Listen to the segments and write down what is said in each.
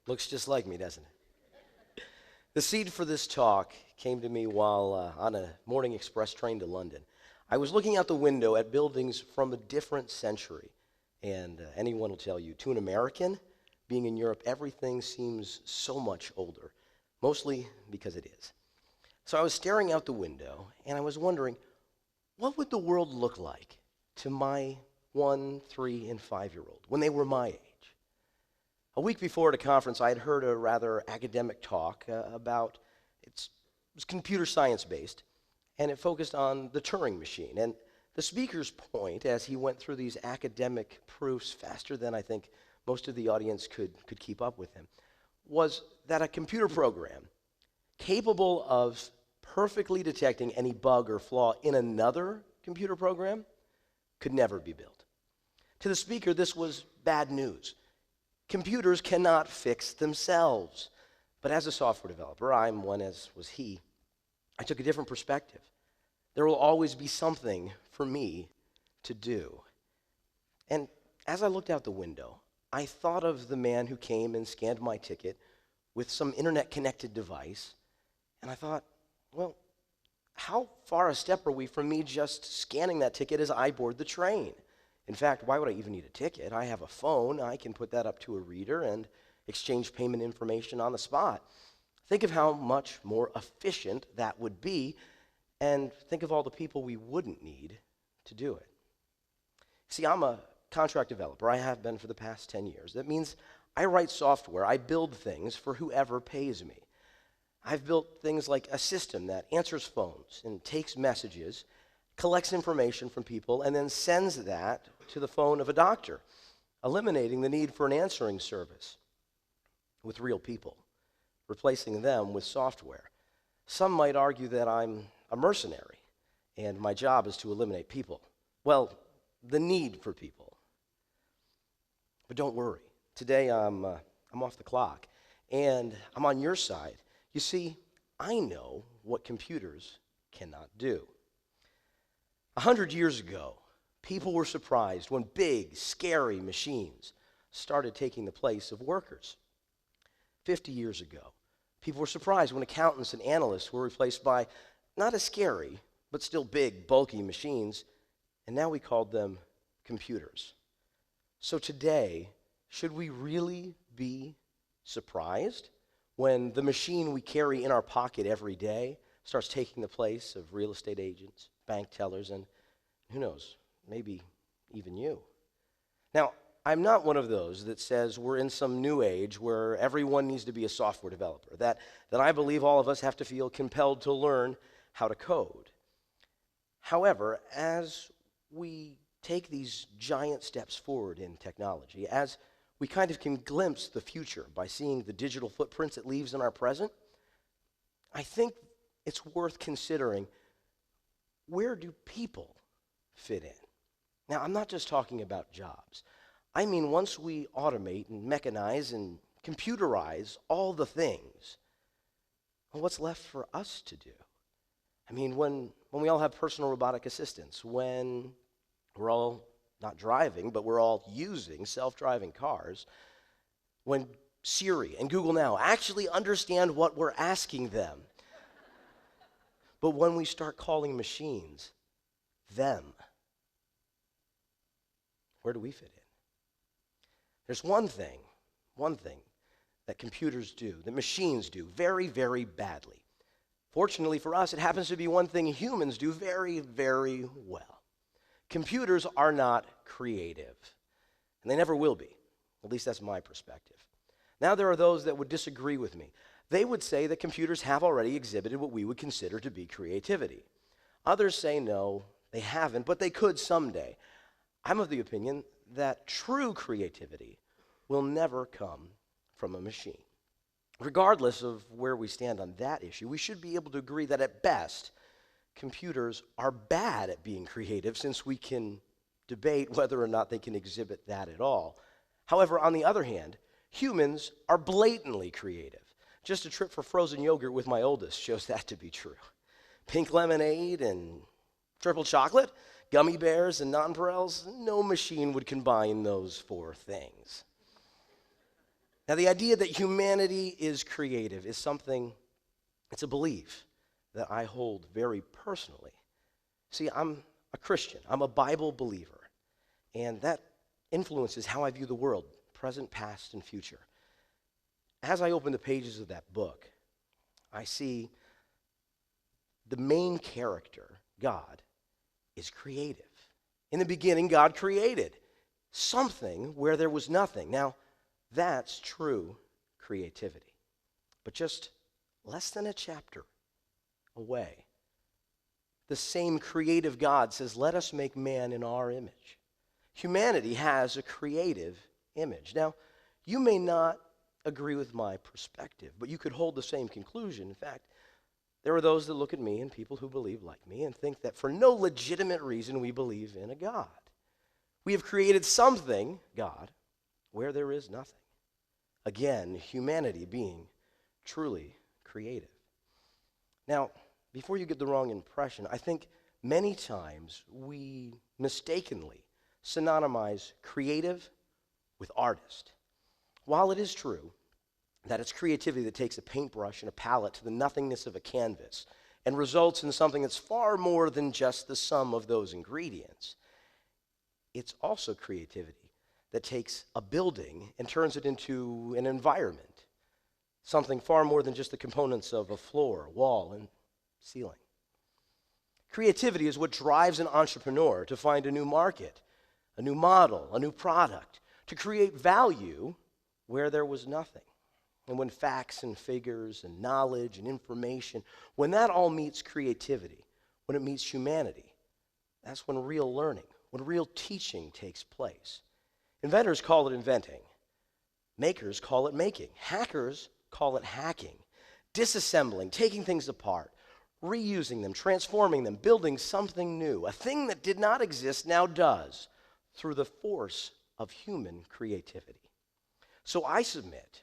Looks just like me, doesn't it? The seed for this talk came to me while on a morning express train to London. I was looking out the window at buildings from a different century, and anyone will tell you, to an American, being in Europe, everything seems so much older, mostly because it is. So I was staring out the window, and I was wondering, what would the world look like to my 1, 3, and 5-year-old when they were my age? A week before at a conference, I had heard a rather academic talk about, it was computer science based, and it focused on the Turing machine. And the speaker's point, as he went through these academic proofs faster than I think most of the audience could keep up with him, was that a computer program capable of perfectly detecting any bug or flaw in another computer program could never be built. To the speaker, this was bad news. Computers cannot fix themselves. But as a software developer, I'm one as was he, I took a different perspective. There will always be something for me to do. And as I looked out the window, I thought of the man who came and scanned my ticket with some internet-connected device, and I thought, well, how far a step are we from me just scanning that ticket as I board the train? In fact, why would I even need a ticket? I have a phone. I can put that up to a reader and exchange payment information on the spot. Think of how much more efficient that would be, and think of all the people we wouldn't need to do it. See, I'm a contract developer. I have been for the past 10 years. That means I write software. I build things for whoever pays me. I've built things like a system that answers phones and takes messages, collects information from people, and then sends that to the phone of a doctor, eliminating the need for an answering service with real people, replacing them with software. Some might argue that I'm a mercenary, and my job is to eliminate people. Well, the need for people. But don't worry. Today I'm off the clock, and I'm on your side. You see, I know what computers cannot do. 100 years ago, people were surprised when big, scary machines started taking the place of workers. 50 years ago, people were surprised when accountants and analysts were replaced by not as scary, but still big, bulky machines, and now we called them computers. So today, should we really be surprised when the machine we carry in our pocket every day starts taking the place of real estate agents, bank tellers, and who knows, maybe even you? Now, I'm not one of those that says we're in some new age where everyone needs to be a software developer, that I believe all of us have to feel compelled to learn how to code. However, as we take these giant steps forward in technology, as we kind of can glimpse the future by seeing the digital footprints it leaves in our present, I think it's worth considering, where do people fit in? Now, I'm not just talking about jobs. I mean, once we automate and mechanize and computerize all the things, well, what's left for us to do? I mean, when we all have personal robotic assistants, when we're all not driving, but we're all using self-driving cars, when Siri and Google Now actually understand what we're asking them, but when we start calling machines them, where do we fit in? There's one thing that computers do, that machines do very, very badly. Fortunately for us, it happens to be one thing humans do very, very well. Computers are not creative, and they never will be. At least that's my perspective. Now there are those that would disagree with me. They would say that computers have already exhibited what we would consider to be creativity. Others say no, they haven't, but they could someday. I'm of the opinion that true creativity will never come from a machine. Regardless of where we stand on that issue, we should be able to agree that at best, computers are bad at being creative, since we can debate whether or not they can exhibit that at all. However, on the other hand, humans are blatantly creative. Just a trip for frozen yogurt with my oldest shows that to be true. Pink lemonade and triple chocolate, gummy bears and nonpareils, no machine would combine those four things. Now, the idea that humanity is creative is something, it's a belief that I hold very personally. See, I'm a Christian. I'm a Bible believer. And that influences how I view the world, present, past, and future. As I open the pages of that book, I see the main character, God, is creative. In the beginning, God created something where there was nothing. Now, that's true creativity. But just less than a chapter away, the same creative God says, let us make man in our image. Humanity has a creative image. Now, you may not agree with my perspective, but you could hold the same conclusion. In fact, there are those that look at me and people who believe like me and think that for no legitimate reason we believe in a God. We have created something, God, where there is nothing. Again, humanity being truly creative. Now, before you get the wrong impression, I think many times we mistakenly synonymize creative with artist. While it is true that it's creativity that takes a paintbrush and a palette to the nothingness of a canvas and results in something that's far more than just the sum of those ingredients, it's also creativity that takes a building and turns it into an environment, something far more than just the components of a floor, wall, and ceiling. Creativity is what drives an entrepreneur to find a new market, a new model, a new product, to create value where there was nothing. And when facts and figures and knowledge and information, when that all meets creativity, when it meets humanity, that's when real learning, when real teaching takes place. Inventors call it inventing. Makers call it making. Hackers call it hacking. Disassembling, taking things apart, reusing them, transforming them, building something new. A thing that did not exist now does through the force of human creativity. So I submit,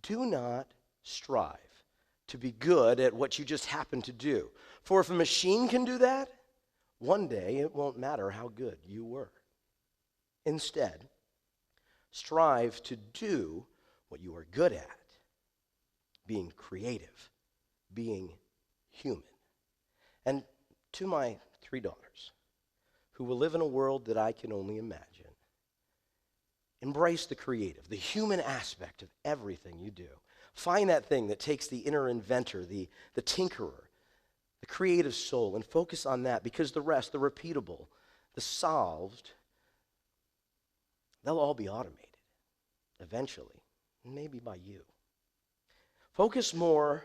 do not strive to be good at what you just happen to do. For if a machine can do that, one day it won't matter how good you were. Instead, strive to do what you are good at, being creative, being human. And to my 3 daughters, who will live in a world that I can only imagine, embrace the creative, the human aspect of everything you do. Find that thing that takes the inner inventor, the tinkerer, the creative soul, and focus on that, because the rest, the repeatable, the solved, they'll all be automated eventually, maybe by you. Focus more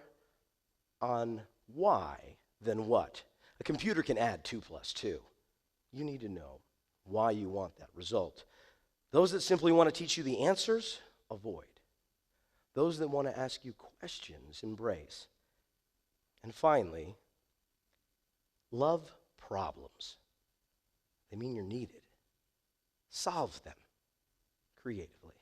on why than what. A computer can add 2 plus 2. You need to know why you want that result. Those that simply want to teach you the answers, avoid. Those that want to ask you questions, embrace. And finally, love problems. They mean you're needed. Solve them creatively.